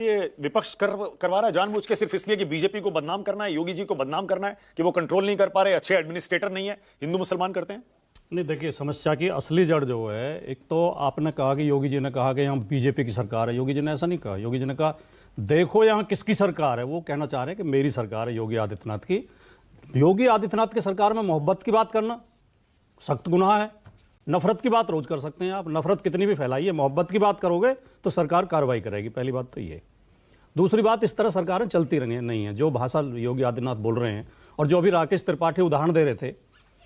ये विपक्ष करवा रहा है जानबूझ के सिर्फ इसलिए कि बीजेपी को बदनाम करना है, योगी जी को बदनाम करना है कि वो कंट्रोल नहीं कर पा रहे, अच्छे एडमिनिस्ट्रेटर नहीं है, हिंदू मुसलमान करते हैं। नहीं, देखिए समस्या की असली जड़ जो है, एक तो आपने कहा कि योगी जी ने कहा कि यहाँ बीजेपी की सरकार है। योगी जी ने ऐसा नहीं कहा। योगी जी ने कहा देखो यहाँ किसकी सरकार है। वो कहना चाह रहे हैं कि मेरी सरकार है, योगी आदित्यनाथ की। योगी आदित्यनाथ की सरकार में मोहब्बत की बात करना सख्त गुनाह है। नफरत की बात रोज कर सकते हैं आप, नफरत कितनी भी फैलाइए, मोहब्बत की बात करोगे तो सरकार कार्रवाई करेगी। पहली बात तो ये। दूसरी बात, इस तरह सरकारें चलती नहीं है। जो भाषा योगी आदित्यनाथ बोल रहे हैं और जो अभी राकेश त्रिपाठी उदाहरण दे रहे थे,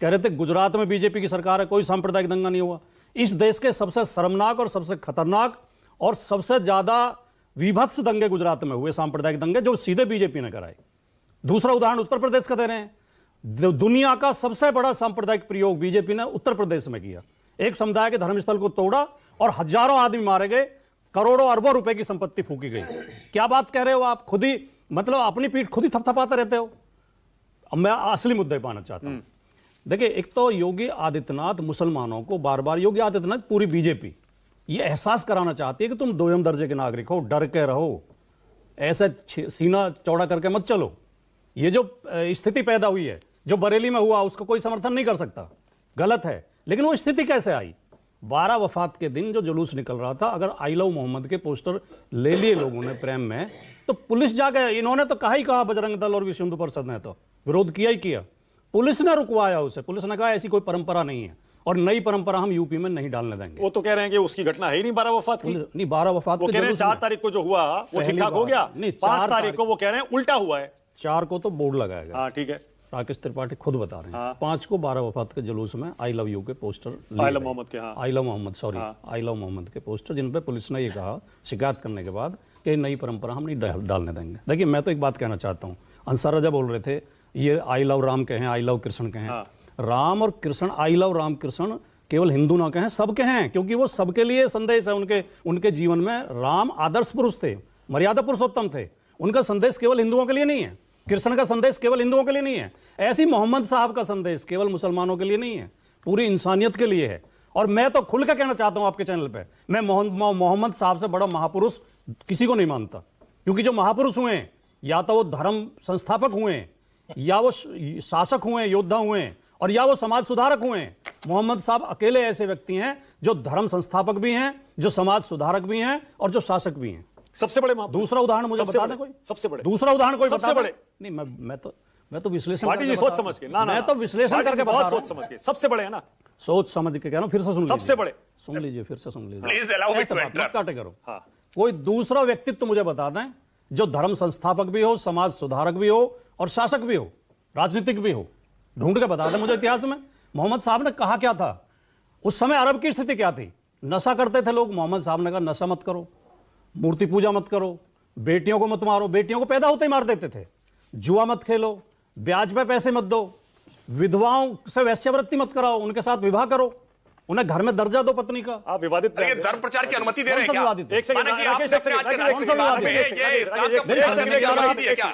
कह रहे थे गुजरात में बीजेपी की सरकार है, कोई सांप्रदायिक दंगा नहीं हुआ। इस देश के सबसे शर्मनाक और सबसे खतरनाक और सबसे ज्यादा विभत्स दंगे गुजरात में हुए, सांप्रदायिक दंगे, जो सीधे बीजेपी ने कराए। दूसरा उदाहरण उत्तर प्रदेश का दे रहे हैं। दुनिया का सबसे बड़ा सांप्रदायिक प्रयोग बीजेपी ने उत्तर प्रदेश में किया। एक समुदाय के धर्मस्थल को तोड़ा और हजारों आदमी मारे गए, करोड़ों अरबों रुपए की संपत्ति फूकी गई। क्या बात कह रहे हो आप? खुद ही मतलब अपनी पीठ खुद ही थपथपाते रहते हो। अब मैं असली मुद्दे पर आना चाहता हूं। देखिए, एक तो योगी आदित्यनाथ मुसलमानों को बार बार, योगी आदित्यनाथ पूरी बीजेपी ये एहसास कराना चाहती है कि तुम दोयम दर्जे के नागरिक हो, डर के रहो, ऐसे सीना चौड़ा करके मत चलो। ये जो स्थिति पैदा हुई है, जो बरेली में हुआ, उसका कोई समर्थन नहीं कर सकता, गलत है। लेकिन वो स्थिति कैसे आई? 12 वफात के दिन जो जुलूस निकल रहा था, अगर आई लव मोहम्मद के पोस्टर ले लिए लोगों ने प्रेम में, तो पुलिस जाके, इन्होंने तो कहा ही कहा, बजरंग दल और विश्व हिंदू परिषद ने तो विरोध किया ही किया। पुलिस ने रुकवाया उसे। पुलिस ने कहा ऐसी कोई परंपरा नहीं है और नई परंपरा हम यूपी में नहीं डालने देंगे। वो तो कह रहे हैं कि उसकी घटना है ही नहीं 12 वफात की। नहीं, 12 वफात वो कह रहे हैं 4 तारीख को जो हुआ वो ठीक ठाक हो गया। 5 तारीख को वो कह रहे हैं उल्टा हुआ है। 4 को तो बोर्ड लगाएगा। हाँ, ठीक है। राकेश त्रिपाठी खुद बता रहे हैं। हाँ। 5 को 12 वफात के जुलूस में आई लव यू के पोस्टर, आई लव मोहम्मद के, हाँ, I love Mohammad, sorry, I love Mohammad के पोस्टर, जिन पे पुलिस ने ये कहा शिकायत करने के बाद कि नई परंपरा हम नहीं डालने देंगे। देखिए, मैं तो एक बात कहना चाहता हूँ। अंसार रजा बोल रहे थे ये आई लव राम कहें, आई लव कृष्ण कहें। हाँ। राम और कृष्ण, आई लव राम कृष्ण केवल हिंदू ना कहें, सबके हैं, क्योंकि वो सबके लिए संदेश है। उनके जीवन में राम आदर्श पुरुष थे, मर्यादा पुरुषोत्तम थे। उनका संदेश केवल हिंदुओं के लिए नहीं है। कृष्ण का संदेश केवल हिंदुओं के लिए नहीं है। ऐसी मोहम्मद साहब का संदेश केवल मुसलमानों के लिए नहीं है, पूरी इंसानियत के लिए है। और मैं तो खुल के कहना चाहता हूं आपके चैनल पे, मैं मोहम्मद साहब से बड़ा महापुरुष किसी को नहीं मानता। क्योंकि जो महापुरुष हुए, या तो वो धर्म संस्थापक हुए, या वो शासक हुए, योद्धा हुए, और या वो समाज सुधारक हुए। मोहम्मद साहब अकेले ऐसे व्यक्ति हैं जो धर्म संस्थापक भी हैं, जो समाज सुधारक भी हैं, और जो शासक भी हैं। सबसे बड़े दूसरा उदाहरण मुझे बता दें कोई। सबसे बड़े दूसरा उदाहरण कोई सबसे बड़े। नहीं, मैं तो विश्लेषण पार्टी जी सोच समझ के, ना मैं तो विश्लेषण करके बहुत सोच समझ के, सबसे बड़े है ना, सोच समझ के कह रहा हूं। फिर से सुन लीजिए, सबसे बड़े सुन लीजिए, फिर से सुन लीजिए, ऐसे मत काटे करो। हाँ। कोई दूसरा व्यक्तित्व मुझे बता दें जो धर्म संस्थापक भी हो, समाज सुधारक भी हो, और शासक भी हो, राजनीतिक भी हो। ढूंढ के बता दें मुझे इतिहास में मोहम्मद साहब ने कहा क्या था। उस समय अरब की स्थिति क्या थी? नशा करते थे लोग। मोहम्मद साहब ने कहा नशा मत करो, मूर्ति पूजा मत करो, बेटियों को मत मारो, बेटियों को पैदा होते ही मार देते थे, जुआ मत खेलो, ब्याज पे पैसे मत दो, विधवाओं से वैश्यावृत्ति मत कराओ, उनके साथ विवाह करो, उन्हें घर में दर्जा दो पत्नी का। आप विवादित धर्म प्रचार की अनुमति दे रहे हैं क्या? एक सेकंड,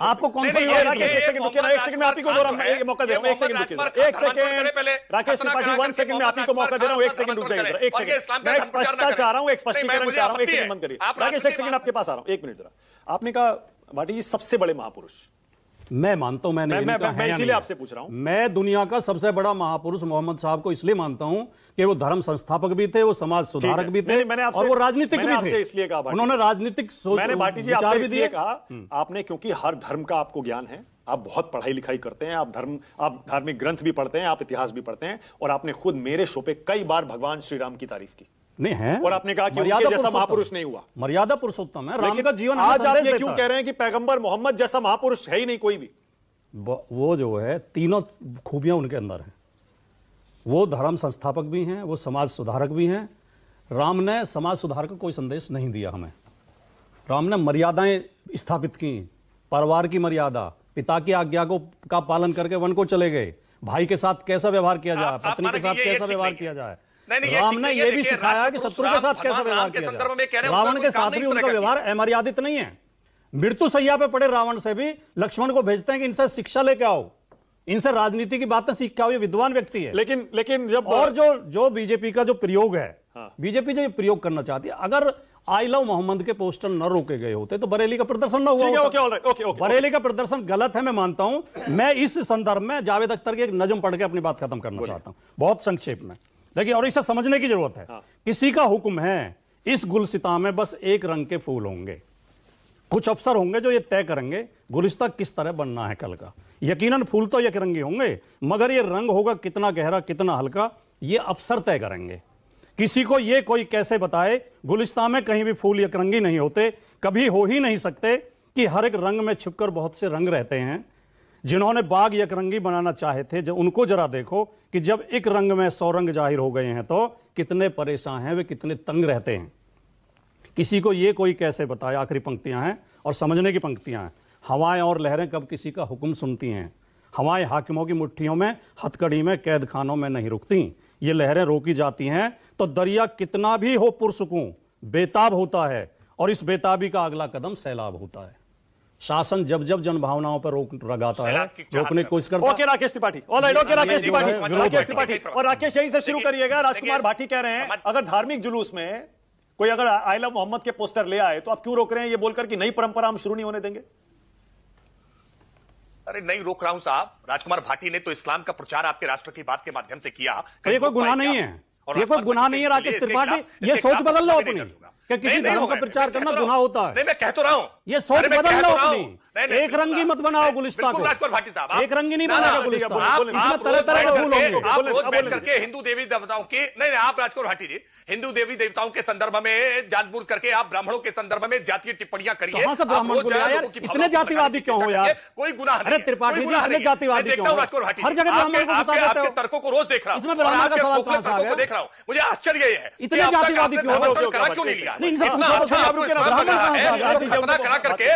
आपको कौन सा एक सेकंड में आप ही को दो रहा हूं, मौका दे रहा हूं, एक सेकंड रुकिए, एक सेकंड। राकेश त्रिपाठी 1 सेकंड में आप ही को मौका दे रहा हूं, एक सेकंड रुक जाइए, एक सेकंड। मैं स्पष्टता चाह रहा हूं, एक स्पष्टीकरण चाह रहा हूं, एक सेकंड बंद करिए। राकेश, एक सेकंड आपके पास आ रहा हूं, 1 मिनट जरा। आपने कहा भाटी जी सबसे बड़े महापुरुष, मैं मानता हूं, मैं इसीलिए आपसे पूछ रहा हूं। मैं दुनिया का सबसे बड़ा महापुरुष मोहम्मद साहब को इसलिए मानता हूं कि वो धर्म संस्थापक भी थे, वो समाज सुधारक भी थे, और वो राजनीतिक भी थे। इसलिए कहा उन्होंने राजनीतिक सोच, मैंने भाटी जी आपसे इसलिए कहा, आपने, क्योंकि हर धर्म का आपको ज्ञान है, आप बहुत पढ़ाई लिखाई करते हैं, आप धार्मिक ग्रंथ भी पढ़ते हैं, आप इतिहास भी पढ़ते हैं, और आपने खुद मेरे शो पे कई बार भगवान श्री राम की तारीफ की नहीं है, और आपने कहा कि उनके जैसा महापुरुष नहीं हुआ। मर्यादा पुरुषोत्तम है राम का जीवन। आज आप ये क्यों कह रहे हैं कि पैगंबर मोहम्मद जैसा महापुरुष है ही नहीं कोई भी? वो जो है, तीनों खूबियां उनके अंदर हैं। वो धर्म संस्थापक भी हैं, वो समाज सुधारक भी हैं। राम ने समाज सुधार का कोई संदेश नहीं दिया हमें। राम ने मर्यादाएं स्थापित की, परिवार की मर्यादा, पिता की आज्ञा का पालन करके वन को चले गए, भाई के साथ कैसा व्यवहार किया जाए, पत्नी के साथ कैसा व्यवहार किया जाए। राम ने यह भी सिखाया कि शत्रु के साथ कैसा व्यवहार किया जाए। रावण के साथ भी उनका व्यवहार अमर्यादित नहीं है। मृत्यु सैया पे पड़े रावण से भी लक्ष्मण को भेजते हैं कि इनसे शिक्षा लेके आओ, इनसे राजनीति की बातें सीख के आओ, ये विद्वान व्यक्ति है। लेकिन जब और जो बीजेपी का जो प्रयोग है, बीजेपी जो प्रयोग करना चाहती है, अगर आई लव मोहम्मद के पोस्टर न रोके गए होते तो बरेली का प्रदर्शन न हुआ होता। ओके ऑलराइट, ओके बरेली का प्रदर्शन गलत है, मैं मानता हूं। मैं इस संदर्भ में जावेद अख्तर की एक नज्म पढ़ के अपनी बात खत्म करना चाहता हूं, बहुत संक्षेप में। देखिए, और इसे समझने की जरूरत है। किसी का हुक्म है, इस गुलसिता में बस एक रंग के फूल होंगे। कुछ अफसर होंगे जो ये तय करेंगे गुलिस्ता किस तरह बनना है कल का। यकीनन फूल तो एक रंगी होंगे, मगर ये रंग होगा कितना गहरा कितना हल्का, ये अफसर तय करेंगे। किसी को ये कोई कैसे बताए, गुलिस्ता में कहीं भी फूल एक रंगी नहीं होते, कभी हो ही नहीं सकते कि हर एक रंग में छिपकर बहुत से रंग रहते हैं। जिन्होंने बाग एक रंगी बनाना चाहे थे, जब उनको जरा देखो कि जब एक रंग में 100 रंग जाहिर हो गए हैं तो कितने परेशान हैं, वे कितने तंग रहते हैं। किसी को ये कोई कैसे बताए, आखिरी पंक्तियां हैं और समझने की पंक्तियां हैं। हवाएं और लहरें कब किसी का हुक्म सुनती हैं, हवाएं हाकिमों की मुट्ठियों में, हथकड़ी में, कैद खानों में नहीं रुकती। ये लहरें रोकी जाती हैं तो दरिया कितना भी हो पुरसुकून बेताब होता है, और इस बेताबी का अगला कदम सैलाब होता है। शासन जब जब जनभावनाओं पर रोक लगाता है, रोकने की कोशिश करता है। Okay Rakesh Tripathi, alright, okay Rakesh Tripathi, Rakesh Tripathi. और राकेश यहीं से शुरू करिएगा। राजकुमार भाटी कह रहे हैं अगर धार्मिक जुलूस में कोई अगर आई लव मोहम्मद के पोस्टर ले आए तो आप क्यों रोक रहे हैं, ये बोलकर कि नई परंपरा हम शुरू नहीं होने देंगे। अरे नहीं रोक रहा हूं साहब। राजकुमार भाटी ने तो इस्लाम का प्रचार आपके राष्ट्र की बात के माध्यम से किया। ये कोई गुनाह नहीं है, ये कोई गुनाह नहीं है राकेश त्रिपाठी। ये सोच बदल लो अपनी, क्या किसी धर्म का प्रचार करना गुनाह होता है? नहीं, मैं कह तो रहा हूं, ये सोच बदल लो अपनी। एक रंगी मत बनाओ गुलिस्ता को, राजकुमार भाटी साहब, एक रंगी नहीं बनाएगा गुलिस्ता। आप तरह तरह के फूल होंगे। आप रोज बैठ करके हिंदू देवी देवताओं की नहीं, आप राजकुमार भाटी जी हिंदू देवी देवताओं के संदर्भ में जानबूझ करके आप ब्राह्मणों के संदर्भ में जातीय टिप्पणियां करिए। कहां से ब्राह्मण बोले यार, इतने जातिवादी क्यों हो यार? कोई गुनाह नहीं। अरे त्रिपाठी जी, इतने जातिवादी क्यों हो? हर जगह ब्राह्मण को घुसा देते हो। आपके तर्कों को रोज देख रहा हूं, इसमें ब्राह्मण का सवाल कहां से आ गया? देख रहा हूं, मुझे आश्चर्य ये है इतने जातिवादी क्यों हो? क्यों नहीं लिया? नहीं, इनसे पूछो तो आप रुके ना, ब्राह्मण कहां से आ गया? करा करके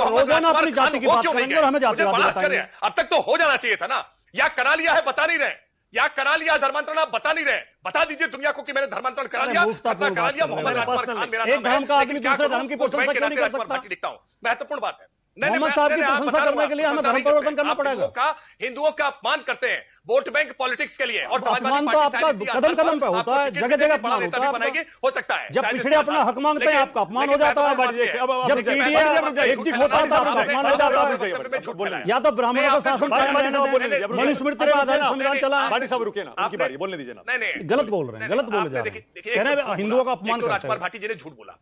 रोजाना अपनी जाति की बात करेंगे और हमें जातिवादी बताएंगे। अब तक तो हो जाना चाहिए था ना, या करा लिया है बता नहीं रहे, या करा लिया धर्मांतरण आप बता नहीं रहे। बता दीजिए दुनिया को कि मैंने धर्मांतरण करा लिया, करा लिया। मोहम्मद राजकुमार खान मेरा नाम है। एक धर्म का आदमी दूसरे धर्म की प्रशंसा क्यों नहीं कर सकता? लिखता हूं, महत्वपूर्ण बात है। मोहम्मद साहब की प्रशंसा करने के लिए हमें धर्म परिवर्तन करना पड़ेगा। हिंदुओं का अपमान करते हैं वोट बैंक पॉलिटिक्स के लिए, और अपमान तो आपका कदम कदम पे होता है, जगह जगह अपमान होता है। हो सकता है जब पिछड़े अपना हक मांगते हैं आपका अपमान हो जाता है। जब एकजुट होता है अपमान हो जाता है। या तो ब्राह्मणों का शासन मनुस्मृति पर आधारित संविधान चला। भाटी साहब रुके ना, उनकी बारी, बोलने दीजिए ना। नहीं, गलत बोल रहे हैं, गलत बोले जा रहे हैं। कह रहे हैं हिंदुओं का अपमान करते हैं। राजकुमार भाटी जी ने झूठ बोला,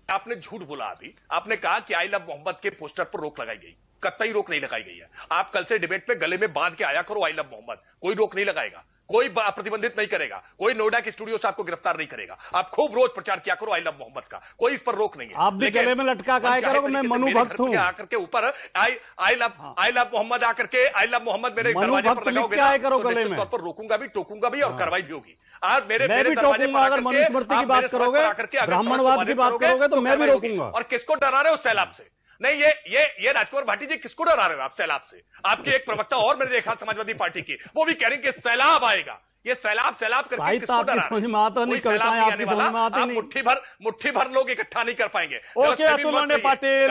आपने झूठ बोला। अभी आपने कहा कि आई लव मोहम्मद के पोस्टर पर रोक लगाई गई, कतई रोक नहीं लगाई गई है। आप कल से डिबेट पे गले में बांध के आया करो आई लव मोहम्मद, कोई रोक नहीं लगाएगा, कोई प्रतिबंधित नहीं करेगा, कोई नोएडा के स्टूडियो से आपको गिरफ्तार नहीं करेगा। आप खूब रोज प्रचार किया करो आई लव मोहम्मद का, कोई इस पर रोक नहीं है। आप भी गले में लटका के आया करो मैं मनु भक्त हूं, आकर के ऊपर आई लव मोहम्मद आकर के आई लव मोहम्मद मेरे दरवाजे पर लगाओगे ना, तो निश्चित तौर पर रोकूंगा भी, टोकूंगा भी और कार्रवाई भी होगी। आप मेरे दरवाजे पर अगर मनुस्मृति की बात करोगे, ब्राह्मणवाद की बात करोगे तो मैं भी रोकूंगा। और किसको डरा रहे हो सैलाब से? नहीं, ये राजकुमार भाटी जी किसको डरा रहे हो आप सैलाब से? आपकी एक प्रवक्ता और मैंने देखा समाजवादी पार्टी की, वो भी कह रही कि सैलाब आएगा। ये सैलाब करके किसको डरा? समझ में आता नहीं, कविताएं आपकी समझ में आती नहीं। मुट्ठी भर लोग इकट्ठा नहीं कर पाएंगे। ओके, अतुल पाटिल।